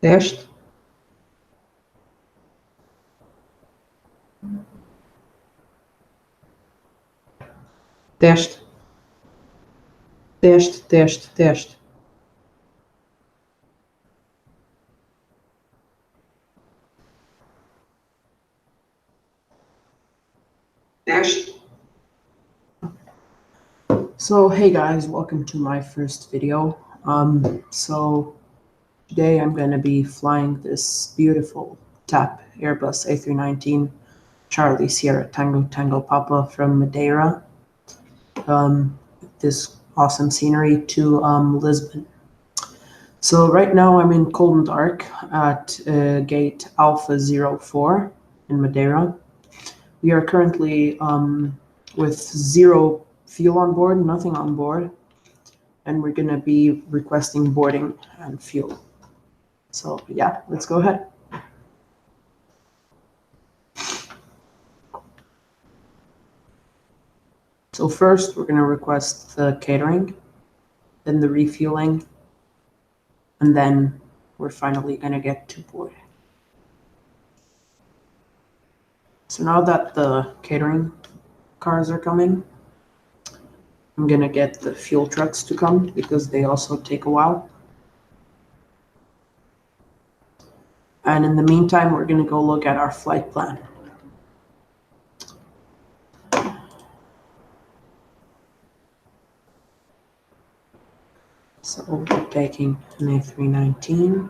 Teste. Teste. Teste, teste, teste. Teste. So, hey guys, welcome to my first video. So today I'm going to be flying this beautiful TAP Airbus A319 Charlie Sierra Tango Tango Papa from Madeira. This awesome scenery to Lisbon. So right now I'm in cold and dark at gate Alpha 04 in Madeira. We are currently with zero fuel on board, nothing on board, and we're going to be requesting boarding and fuel. So yeah, let's go ahead. So first we're going to request the catering, then the refueling, and then we're finally going to get to board. So now that the catering cars are coming, I'm going to get the fuel trucks to come because they also take a while. And in the meantime, we're going to go look at our flight plan. So we're taking an A319.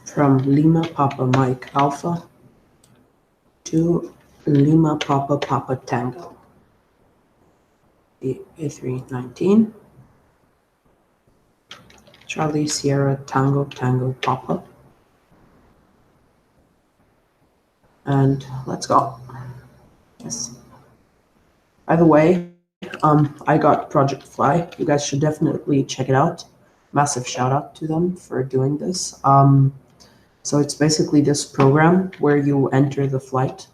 From Lima Papa Mike Alpha to Lima Papa Papa Tango. The A319. Charlie Sierra Tango Tango Papa. And let's go. Yes. By the way, I got Project Fly. You guys should definitely check it out. Massive shout out to them for doing this. So it's basically this program where you enter the flight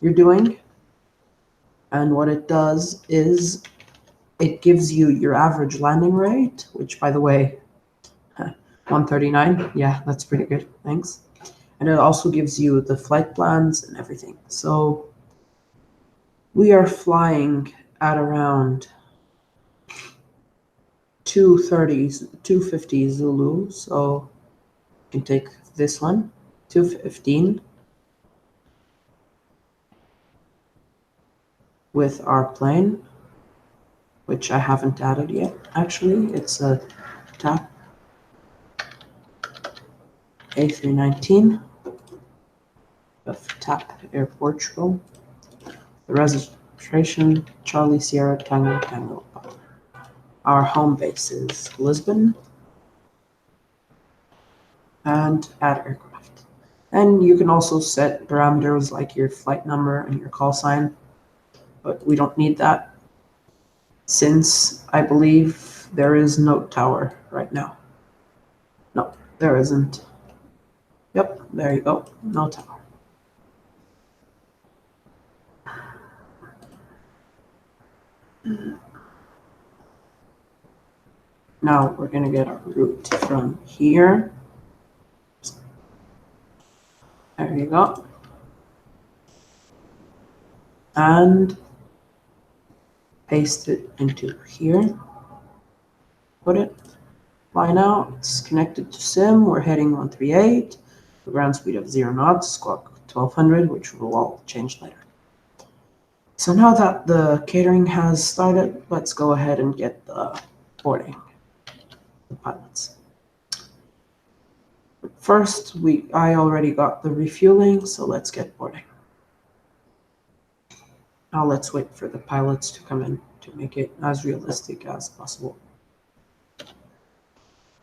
you're doing. And what it does is it gives you your average landing rate, which by the way, 139. Yeah, that's pretty good. Thanks. And it also gives you the flight plans and everything. So we are flying at around 250 Zulu. So you can take this one, 215. With our plane, which I haven't added yet. Actually, it's a TAP A319 of TAP Air Portugal. The registration, Charlie Sierra Tango Tango. Our home base is Lisbon. And add aircraft. And you can also set parameters like your flight number and your call sign, but we don't need that since I believe there is no tower right now. No, there isn't. Yep, there you go, no tower. Now we're gonna get our route from here. There you go. And paste it into here. Put it. Fly now. It's connected to sim. We're heading 138. The ground speed of 0 knots. Squawk 1200, which will all change later. So now that the catering has started, let's go ahead and get the boarding. The pilots. First, I already got the refueling, so let's get boarding. Now let's wait for the pilots to come in to make it as realistic as possible.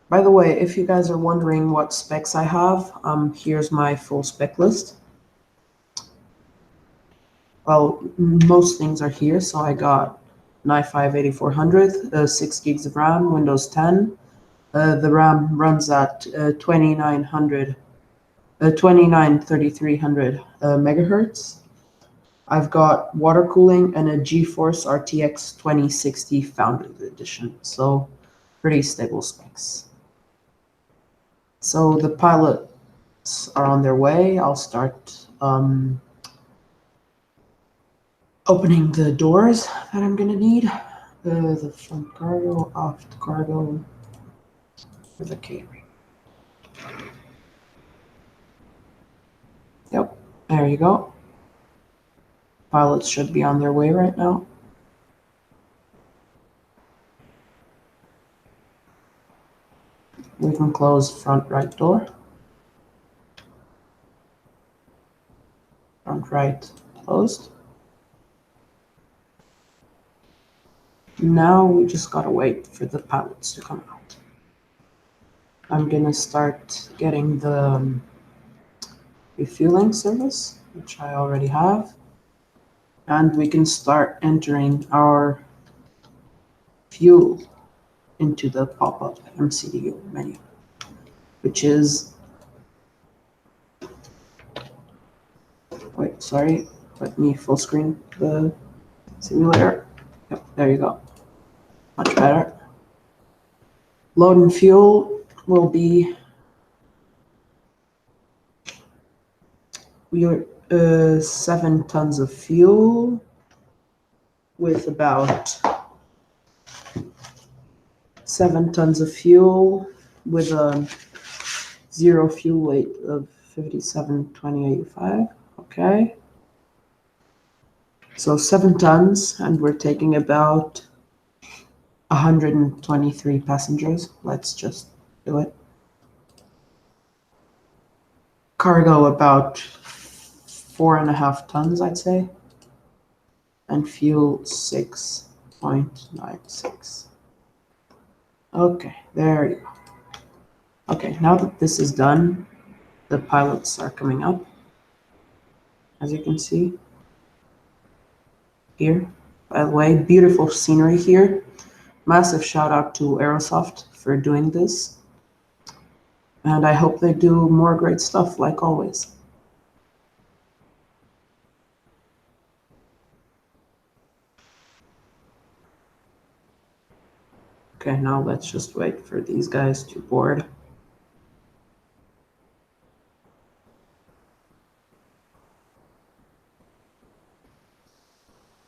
By the way, if you guys are wondering what specs I have, here's my full spec list. Well, most things are here, so I got an i5 8400, 6 gigs of RAM, Windows 10. The RAM runs at 3300 megahertz. I've got water cooling and a GeForce RTX 2060 Founders Edition, so pretty stable specs. So the pilots are on their way. I'll start opening the doors that I'm gonna need. The front cargo, aft cargo, for the catering. Yep, there you go. Pilots should be on their way right now. We can close front right door. Front right closed. Now we just gotta wait for the pilots to come out. I'm gonna start getting the refueling service, which I already have. And we can start entering our fuel into the pop-up MCDU menu, which is, wait, sorry, let me full screen the simulator. Yep, there you go. Much better. Load and fuel will be, we are 7 tons of fuel with about 7 tons of fuel with a zero fuel weight of 57,2085. Okay. So 7 tons, and we're taking about 123 passengers. Let's just do it. Cargo about 4.5 tons, I'd say. And fuel 6.96. Okay, there you go. Okay, now that this is done, the pilots are coming up, as you can see here. By the way, beautiful scenery here. Massive shout out to Aerosof for doing this. And I hope they do more great stuff like always. Okay, now let's just wait for these guys to board.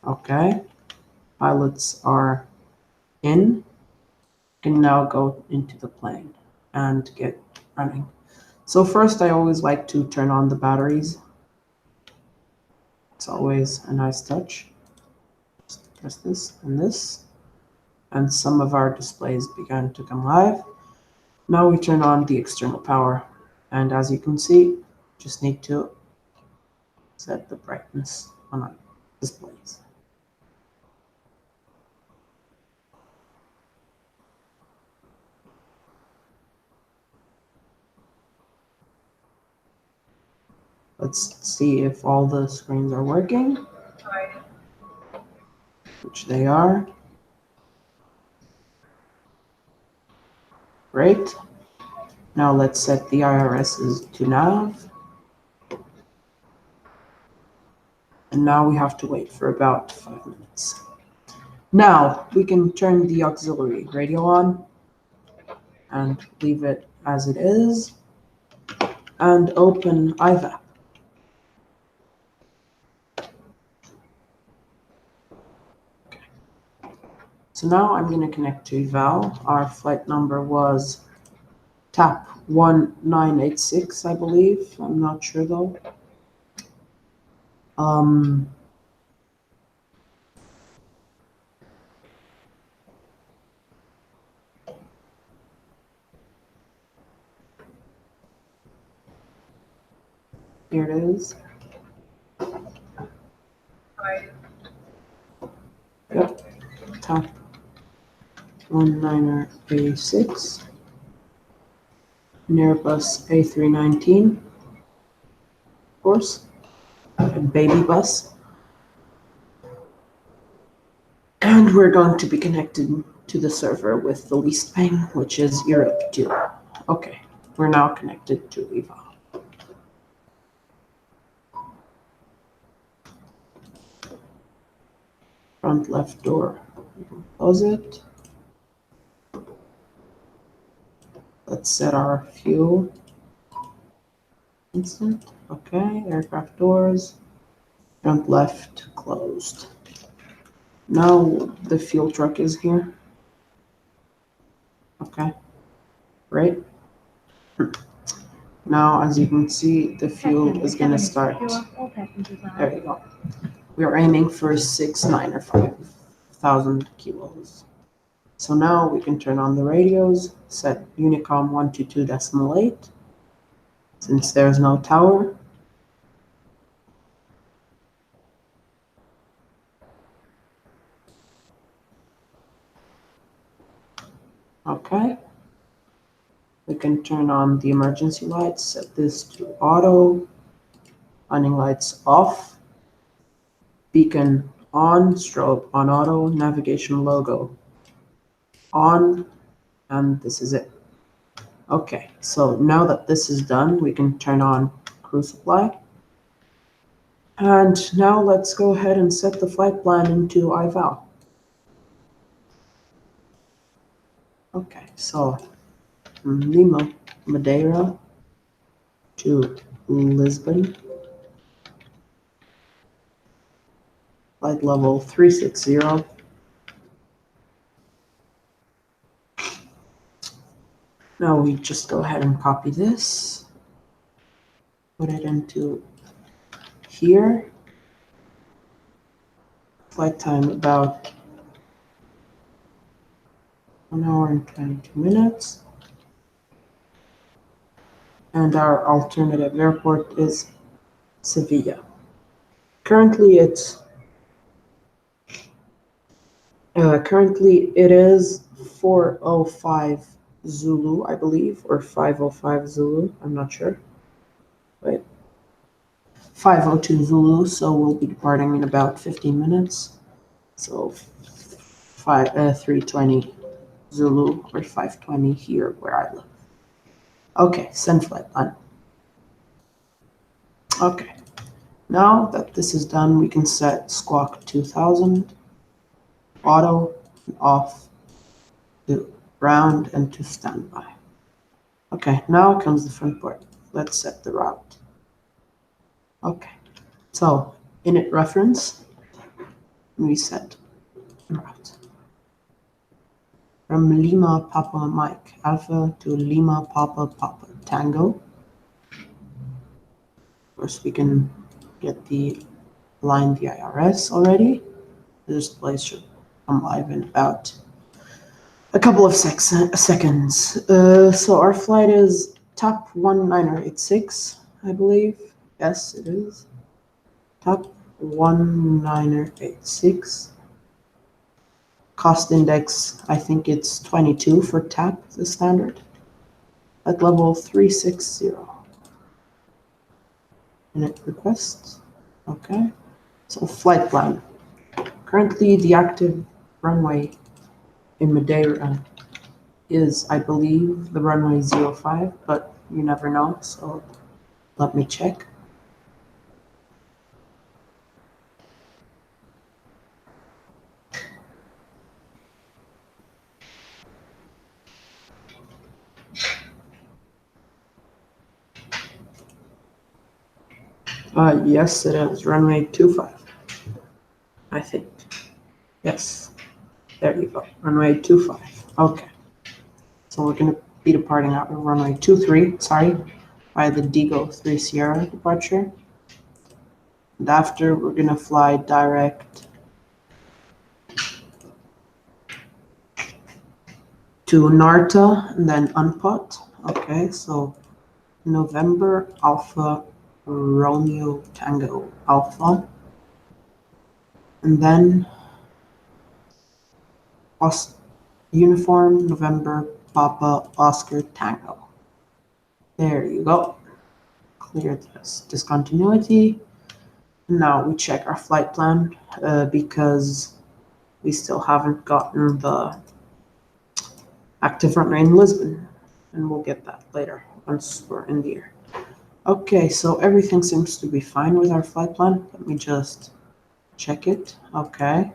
Okay, pilots are in. Can now go into the plane and get running. So first, I always like to turn on the batteries. It's always a nice touch. Just press this and this, and some of our displays began to come live. Now we turn on the external power, and as you can see, just need to set the brightness on our displays. Let's see if all the screens are working, which they are. Great. Now let's set the IRSs to nav. And now we have to wait for about 5 minutes. Now we can turn the auxiliary radio on and leave it as it is and open IVAO. So now I'm going to connect to IVAO. Our flight number was TAP 1986, I believe. I'm not sure though. Here it is. Yep, TAP 1986. An Airbus A319, of course, a baby bus. And we're going to be connected to the server with the least ping, which is Europe 2. Okay, we're now connected to IVAO. Front left door, close it. Let's set our fuel. Instant, okay, aircraft doors, front left closed. Now the fuel truck is here. Okay, right? Now, as you can see, the fuel is going to start. There you go. We are aiming for 6,9 or 5,000 kilos. So now we can turn on the radios, set Unicom 122.8, since there's no tower. Okay. We can turn on the emergency lights, set this to auto, running lights off, beacon on, strobe on auto, navigation logo on, and this is it. Okay, so now that this is done, we can turn on crew supply. And now let's go ahead and set the flight plan into IVAO. Okay, so from Lima, Madeira to Lisbon, flight level 360. Now we just go ahead and copy this, put it into here. Flight time about 1 hour and 22 minutes. And our alternative airport is Sevilla. Currently it is 405 Zulu, I believe, or 505 Zulu, I'm not sure. Wait. 502 Zulu, so we'll be departing in about 15 minutes. So 320 Zulu or 520 here where I live. Okay, send flight plan. Okay, now that this is done, we can set squawk 2000, auto, off, to ground, and to standby. Okay, now comes the front port. Let's set the route. Okay, so init reference, we set route. From Lima Papa Mike Alpha to Lima Papa Papa Tango. Of course, we can get the line VIRS already. This place should come live in about a couple of seconds. So our flight is top 1986, I believe. Yes, it is. Top 1986. Cost index, I think it's 22 for TAP, the standard. At level 360. Init request. Okay. So flight plan. Currently the active runway in Madeira is, I believe, the runway 05, but you never know, so let me check. Yes, it is runway 25, I think. Yes, there you go, runway 25. Okay, so we're going to be departing out of runway 23, sorry, by the Digo 3 Sierra departure. And after, we're going to fly direct to Narta and then Unpot. Okay, so November Alpha Romeo Tango Alpha, and then Uniform November Papa Oscar Tango. There you go. Clear this discontinuity. Now we check our flight plan because we still haven't gotten the active runway in Lisbon, and we'll get that later once we're in the air. Okay, so everything seems to be fine with our flight plan. Let me just check it. Okay,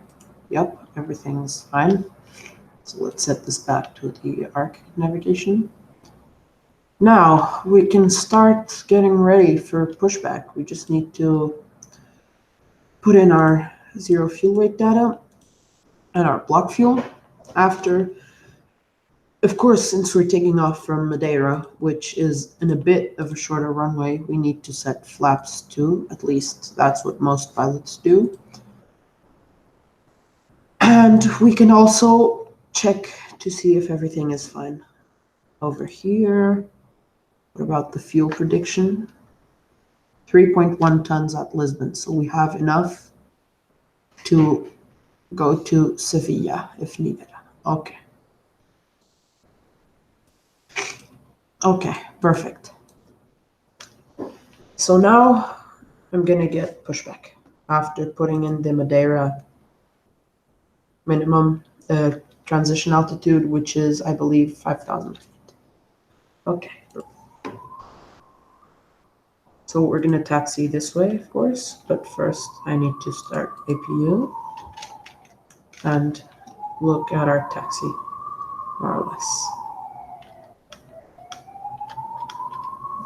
yep, everything's fine. So let's set this back to the arc navigation. Now we can start getting ready for pushback. We just need to put in our zero fuel weight data and our block fuel. After, of course, since we're taking off from Madeira, which is in a bit of a shorter runway, we need to set flaps too. At least that's what most pilots do. And we can also check to see if everything is fine. Over here, what about the fuel prediction? 3.1 tons at Lisbon, so we have enough to go to Sevilla if needed. Okay. Okay, perfect. So now I'm gonna get pushback after putting in the Madeira minimum transition altitude, which is, I believe, 5,000 feet. Okay. So we're gonna taxi this way, of course, but first I need to start APU and look at our taxi, more or less.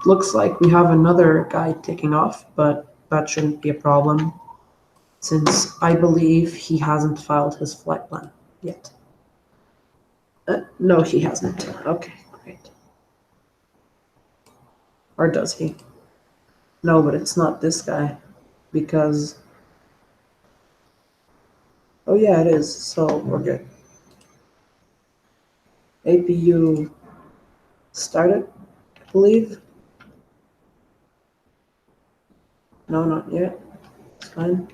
Looks like we have another guy taking off, but that shouldn't be a problem since I believe he hasn't filed his flight plan yet. No, he hasn't. Okay, great. Or does he? No, but it's not this guy because... Oh yeah, it is, so we're good. APU started, I believe. No, not yet. It's fine.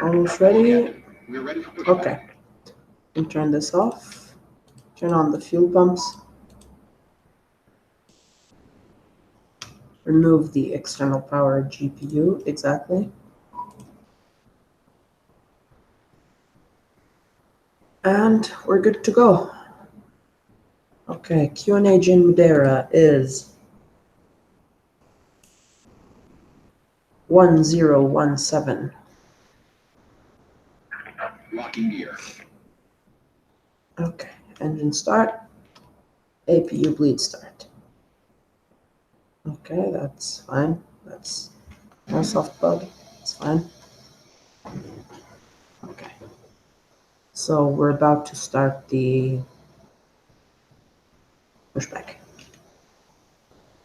Almost ready. We're ready for pushback. Okay. And turn this off. Turn on the fuel pumps. Remove the external power GPU. Exactly. And we're good to go. Okay, QNH in Madeira is 1017. Locking gear. Okay, engine start. APU bleed start. Okay, that's fine. That's no soft bug. It's fine. Okay. So we're about to start the pushback.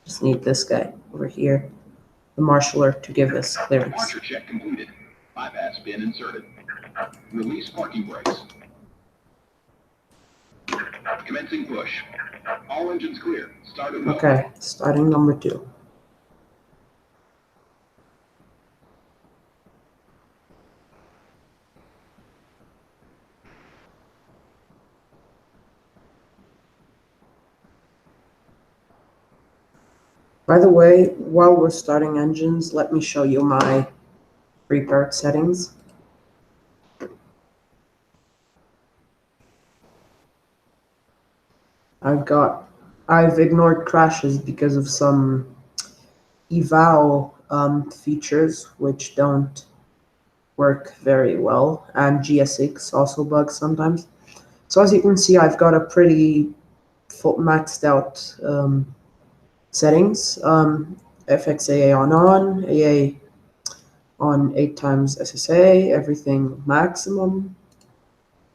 Just need this guy over here, the marshaller, to give us clearance. Departure check completed. Bypass pin inserted. Release parking brakes. Commencing push. All engines clear. Start at will. Okay, starting number 2. By the way, while we're starting engines, let me show you my pre-park settings. I've ignored crashes because of some IVAO features which don't work very well, and GSX also bugs sometimes. So as you can see, I've got a pretty full maxed out settings. FXAA on, AA on 8 times SSA, everything maximum.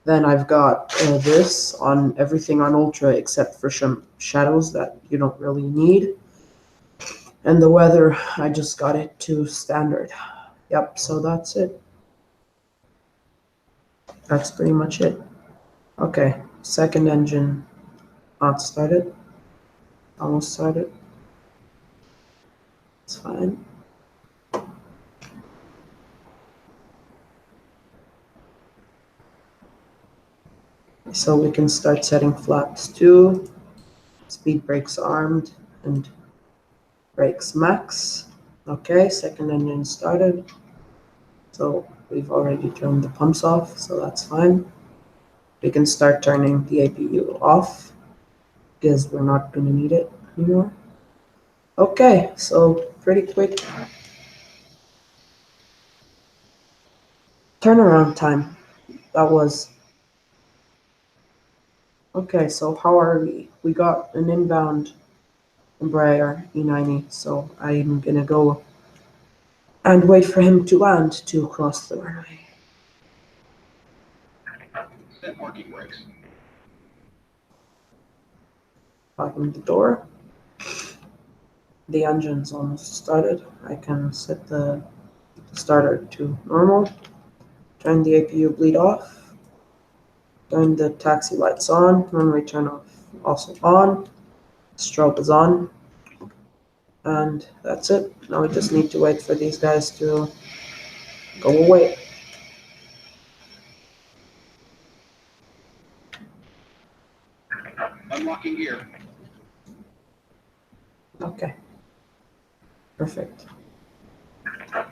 Then I've got this on everything on ultra except for some shadows that you don't really need. And the weather, I just got it to standard. Yep, so that's it. That's pretty much it. Okay, second engine not started. Almost started. It's fine. So we can start setting flaps too. Speed brakes armed and brakes max. Okay, second engine started. So we've already turned the pumps off, so that's fine. We can start turning the APU off because we're not going to need it anymore. Okay, so pretty quick turnaround time. That was okay. So how are we? We got an inbound Embraer E90, so I'm gonna go and wait for him to land to cross the runway. Set parking brakes. Open the door. The engine's almost started. I can set the starter to normal. Turn the APU bleed off. Turn the taxi lights on. Runway turn off also on. Strobe is on. And that's it. Now we just need to wait for these guys to go away. Unlocking gear. Okay. Perfect.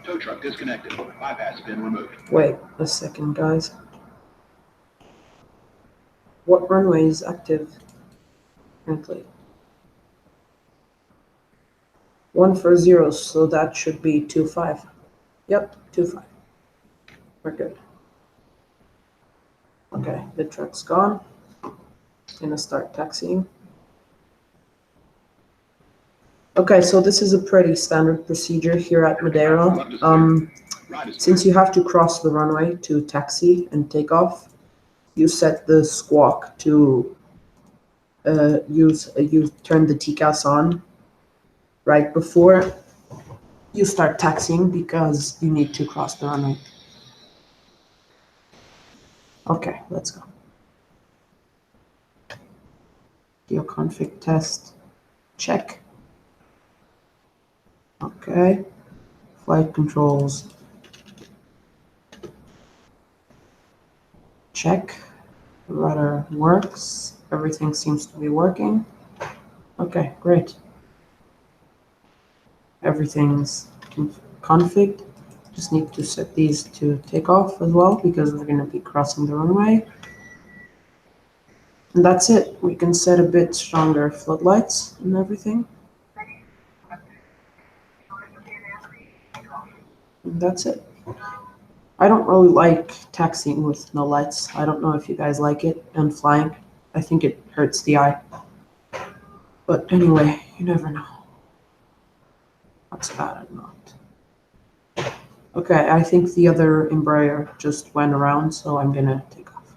Tow truck disconnected. Bypass pin removed. Wait a second, guys. What runway is active currently? 140, so that should be 25. Yep, 25. We're good. Okay, the truck's gone. Gonna start taxiing. Okay, so this is a pretty standard procedure here at Madeira. Since you have to cross the runway to taxi and take off, you set the squawk to you turn the TCAS on right before you start taxiing because you need to cross the runway. Okay, let's go. Geoconfig test, check. Okay, flight controls, check. The rudder works. Everything seems to be working. Okay, great. Everything's configured. Just need to set these to take off as well because we're going to be crossing the runway. And that's it. We can set a bit stronger floodlights and everything. And that's it. I don't really like taxiing with no lights. I don't know if you guys like it, and flying. I think it hurts the eye. But anyway, you never know. What's bad or not. Okay, I think the other Embraer just went around, so I'm gonna take off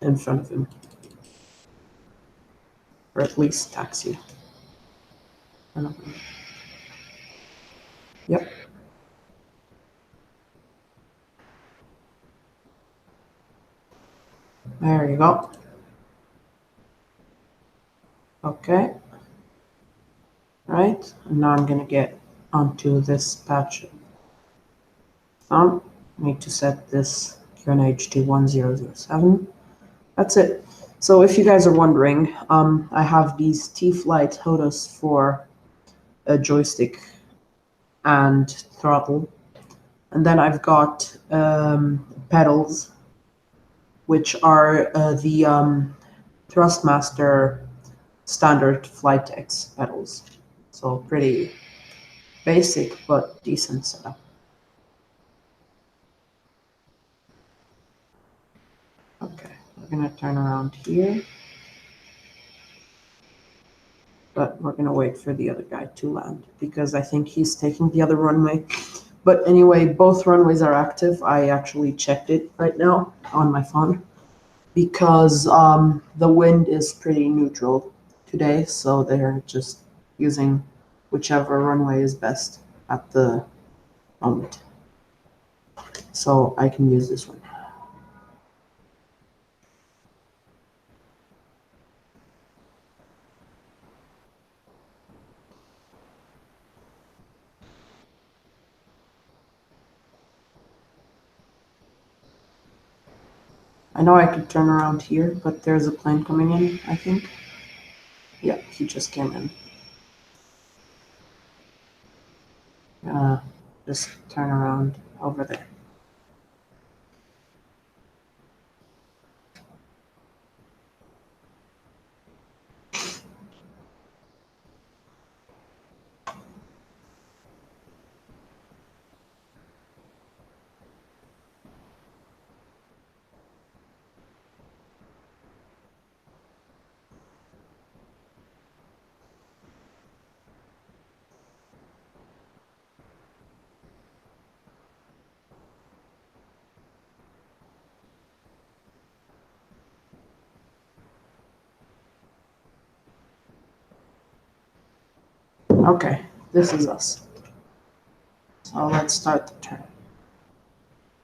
in front of him. Or at least taxi. I don't know. Yep. There you go. Okay. Right, and now I'm gonna get onto this patch. Need to set this QNH to 1007. That's it. So if you guys are wondering, I have these T-Flight HOTAS for a joystick and throttle. And then I've got pedals, which are the Thrustmaster standard Flytex pedals. So pretty basic, but decent setup. Okay, we're gonna turn around here. But we're gonna wait for the other guy to land because I think he's taking the other runway. But anyway, both runways are active. I actually checked it right now on my phone because the wind is pretty neutral today, so they're just using whichever runway is best at the moment. So I can use this one. I know I could turn around here, but there's a plane coming in, I think. Yeah, he just came in. just turn around over there. Okay, this is us. So let's start the turn.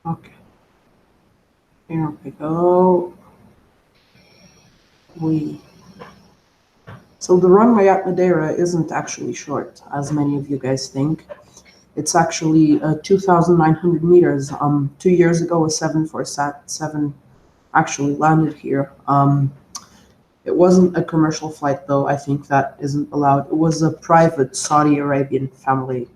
Okay. Here we go. So the runway at Madeira isn't actually short, as many of you guys think. It's actually 2,900 meters. 2 years ago, a 747 actually landed here. It wasn't a commercial flight, though. I think that isn't allowed. It was a private Saudi Arabian family.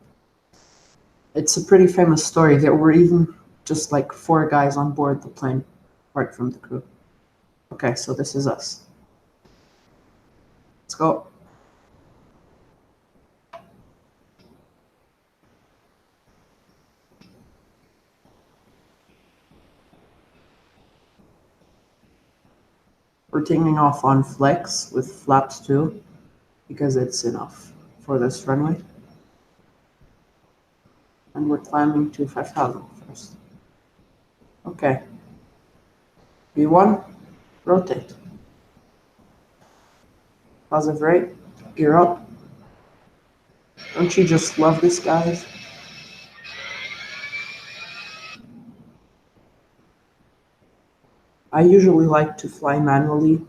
It's a pretty famous story. There were even just like 4 guys on board the plane, apart from the crew. Okay, so this is us. Let's go. We're taking off on flex with flaps too, because it's enough for this runway. And we're climbing to 5,000 first. Okay. V1, rotate. Positive rate, gear up. Don't you just love this, guys? I usually like to fly manually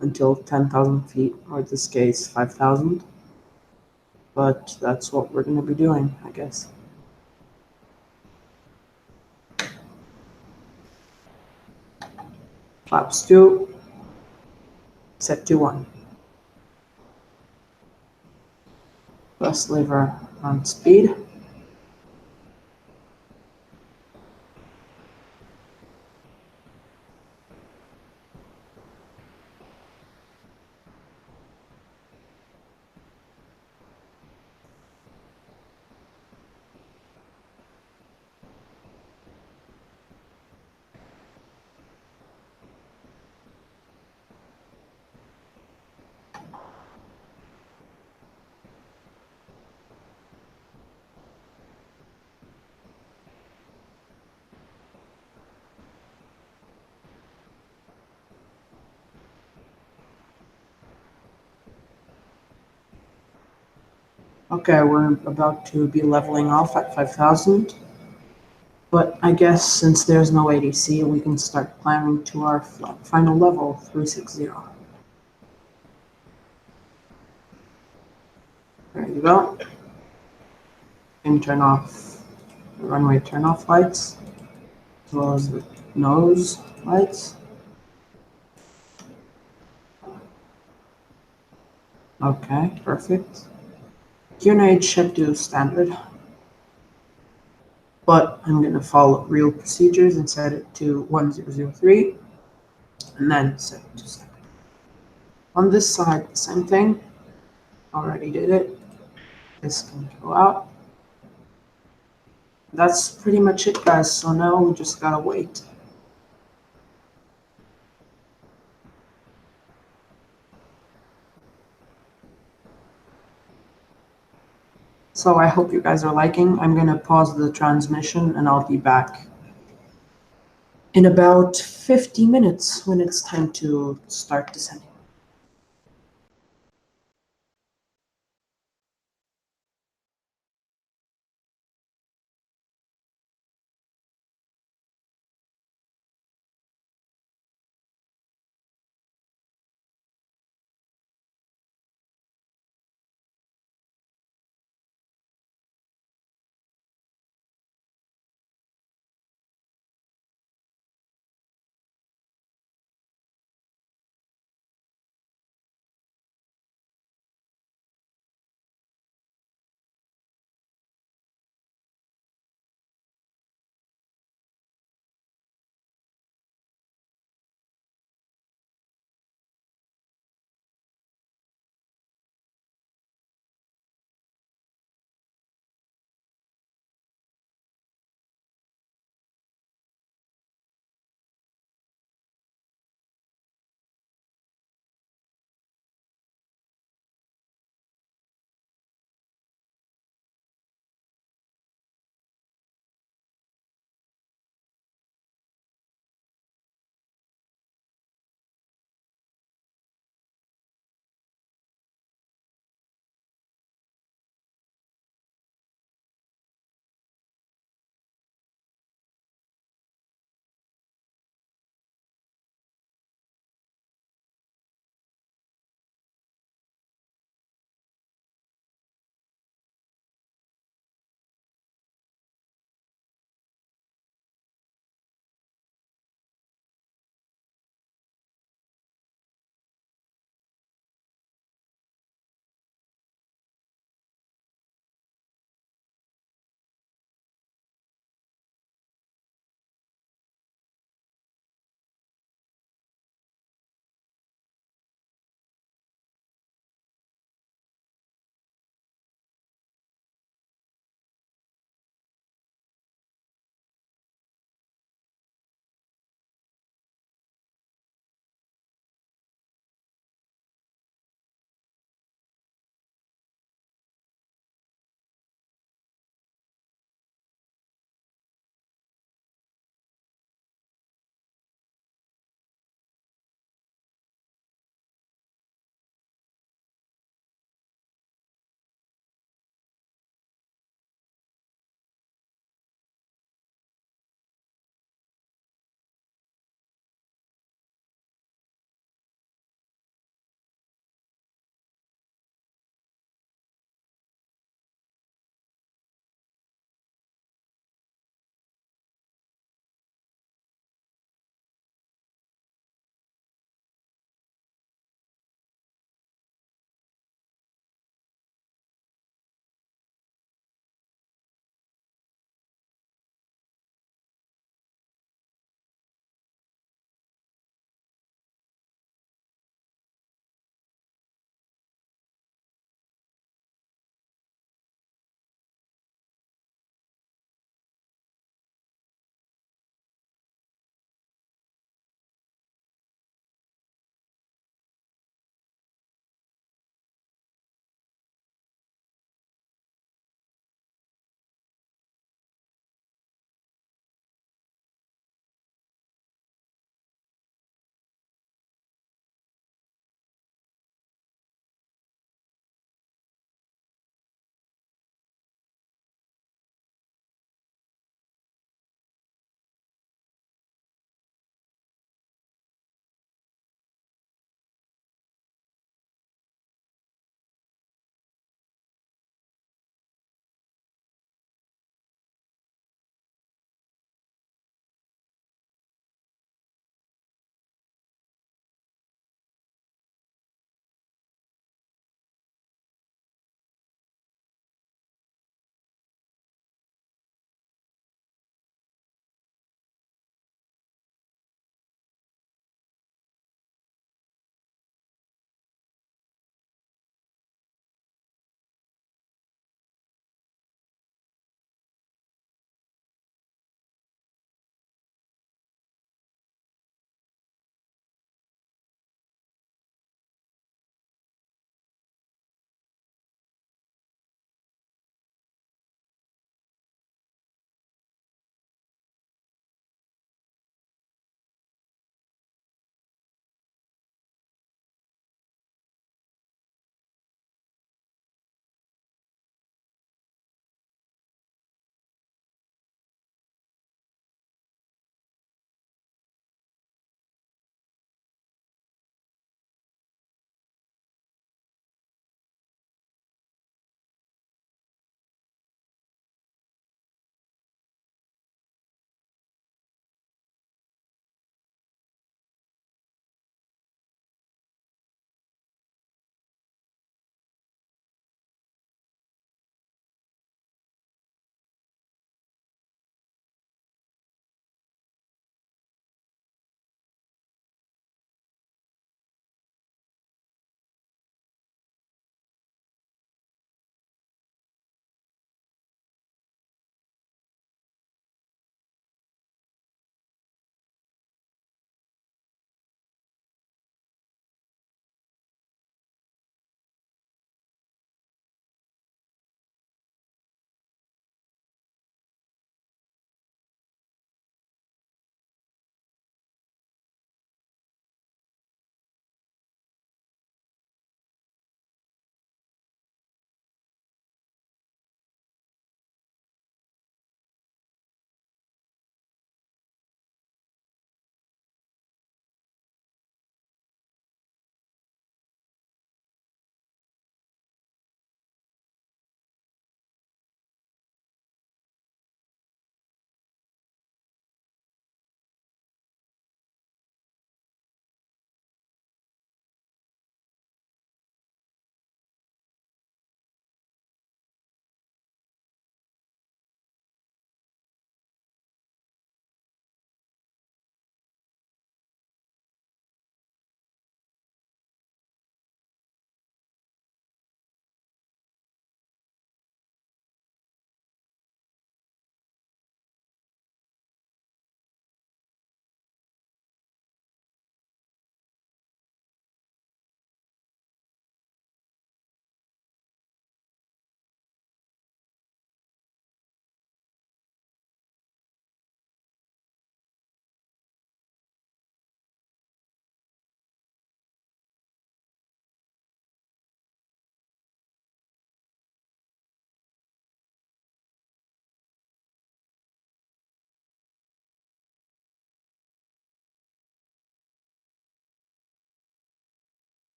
until 10,000 feet, or in this case 5,000. But that's what we're going to be doing, I guess. Flaps 2, set to 1. Thrust lever on speed. Okay, we're about to be leveling off at 5,000. But I guess since there's no ADC, we can start climbing to our final level, 360. There you go. And turn off the runway turn-off lights, as well as the nose lights. Okay, perfect. QNH should do standard, but I'm going to follow real procedures and set it to 1003, and then set it to standard. On this side, the same thing. Already did it. This can go out. That's pretty much it, guys. So now we just gotta wait. So I hope you guys are liking. I'm gonna pause the transmission and I'll be back in about 50 minutes when it's time to start descending.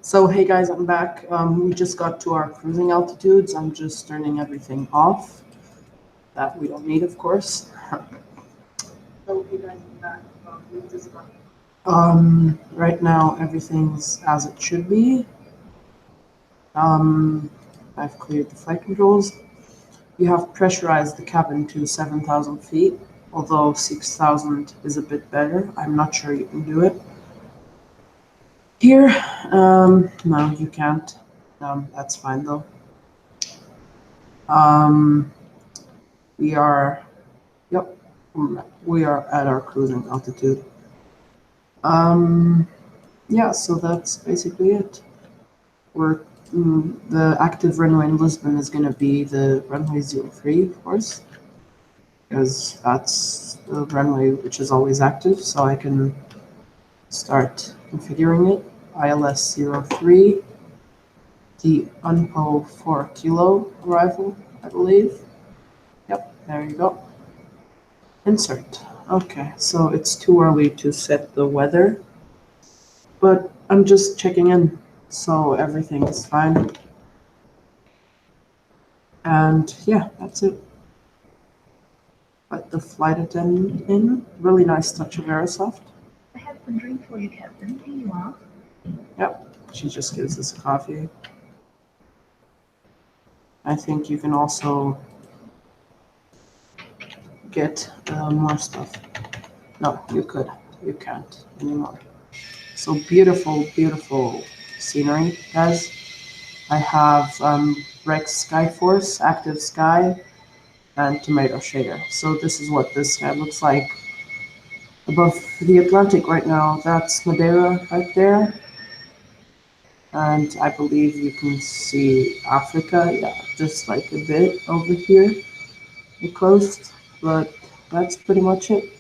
So hey guys, I'm back. We just got to our cruising altitudes. I'm just turning everything off. That we don't need, of course. So hey guys, I'm back. We just got. Right now everything's as it should be. I've cleared the flight controls. You have pressurized the cabin to 7,000 feet, although 6,000 is a bit better. I'm not sure you can do it. Here, no, you can't. That's fine though. Um, we are, yep, we are at our cruising altitude. Yeah, so that's basically it. We're the active runway in Lisbon is going to be the runway 03, of course, because that's the runway which is always active. So I can start configuring it. ILS 03, the UNPO 4 kilo arrival, I believe. Yep, there you go. Insert. Okay, so it's too early to set the weather, but I'm just checking in, so everything is fine. And yeah, that's it. Let the flight attendant in. Really nice touch of Aerosof. I have some drink for you, Captain. Here you are. Yep, she just gives us coffee. I think you can also get more stuff. No, you could. You can't anymore. So beautiful, beautiful scenery, guys. I have Rex Skyforce, Active Sky, and Tomato Shader. So this is what this sky looks like above the Atlantic right now. That's Madeira right there. And I believe you can see Africa, yeah, just like a bit over here, the coast. But that's pretty much it.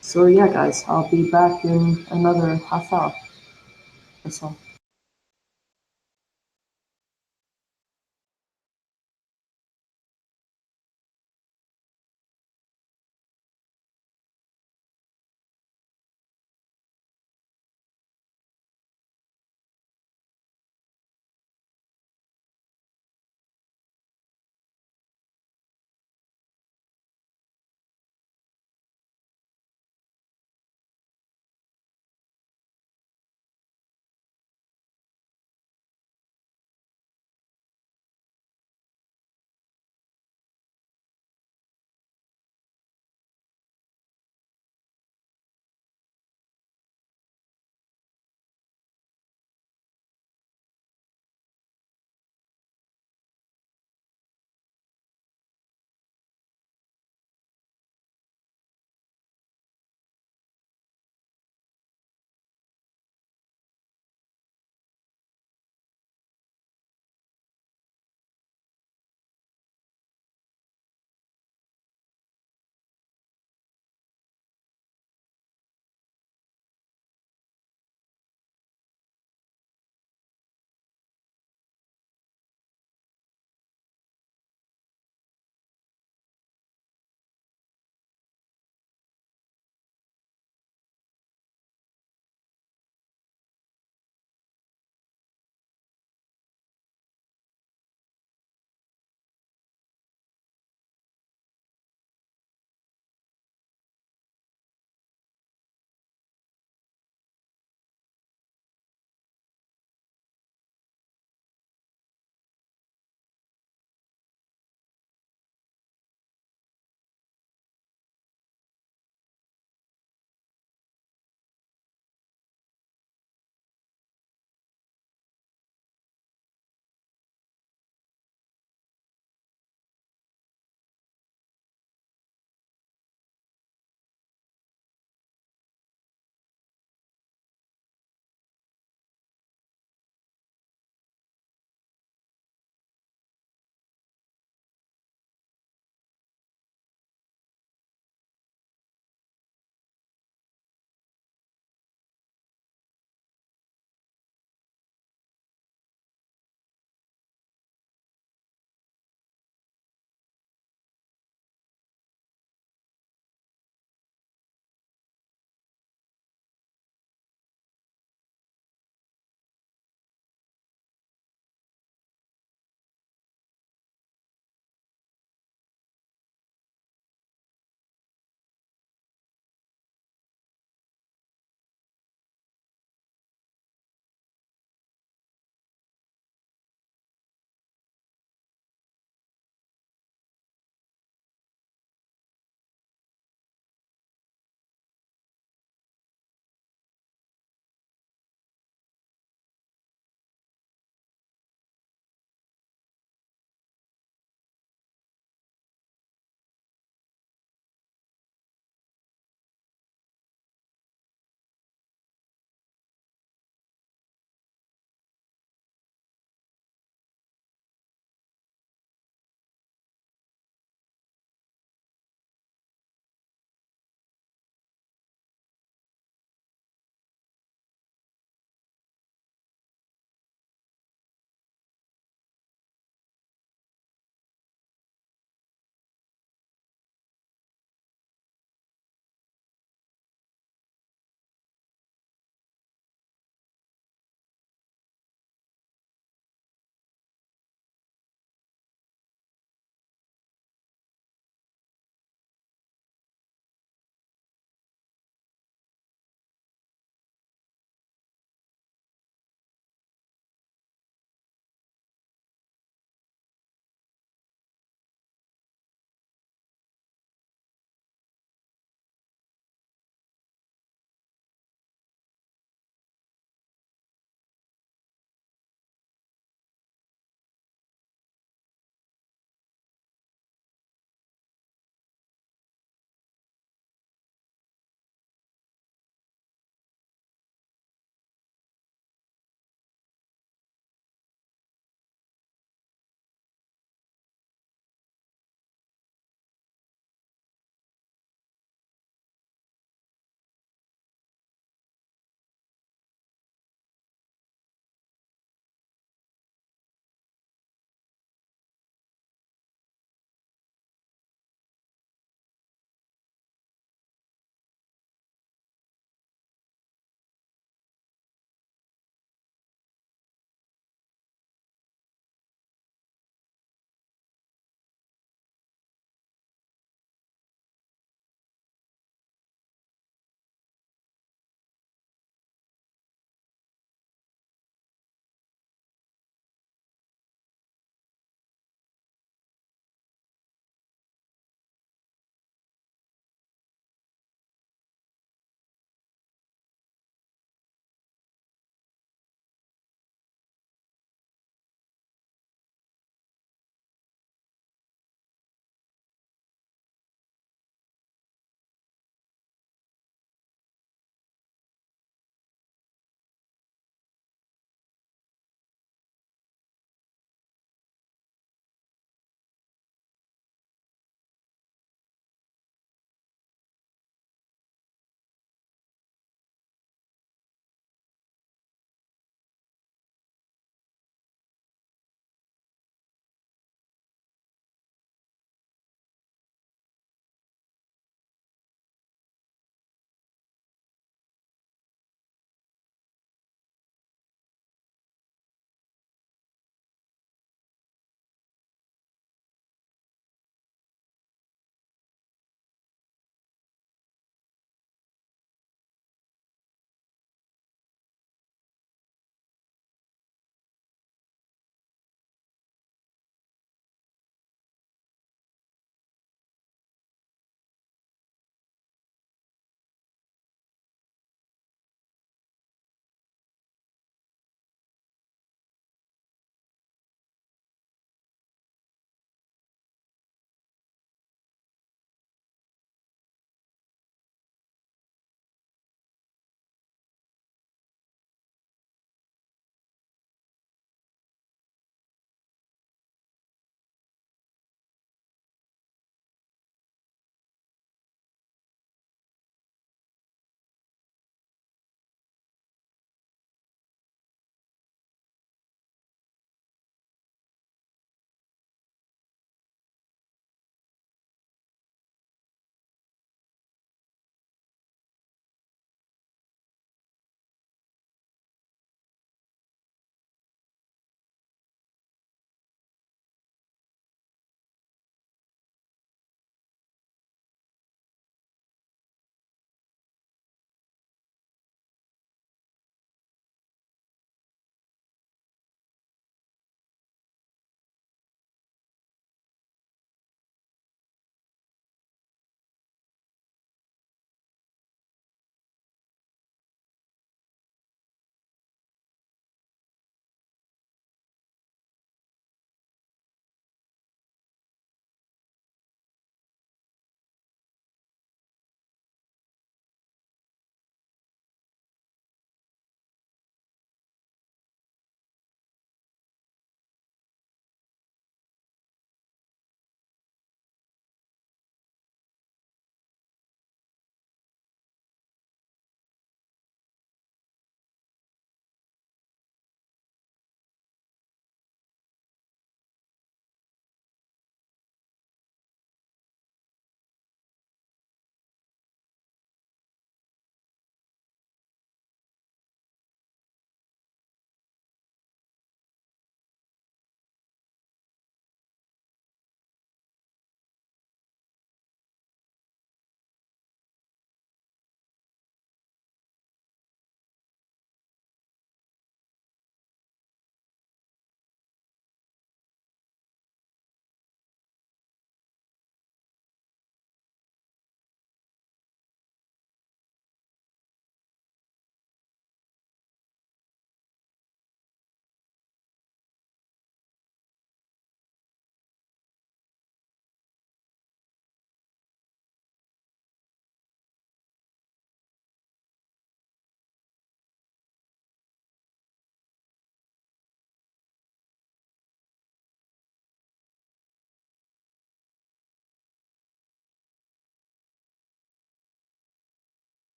So yeah, guys, I'll be back in another half hour or so.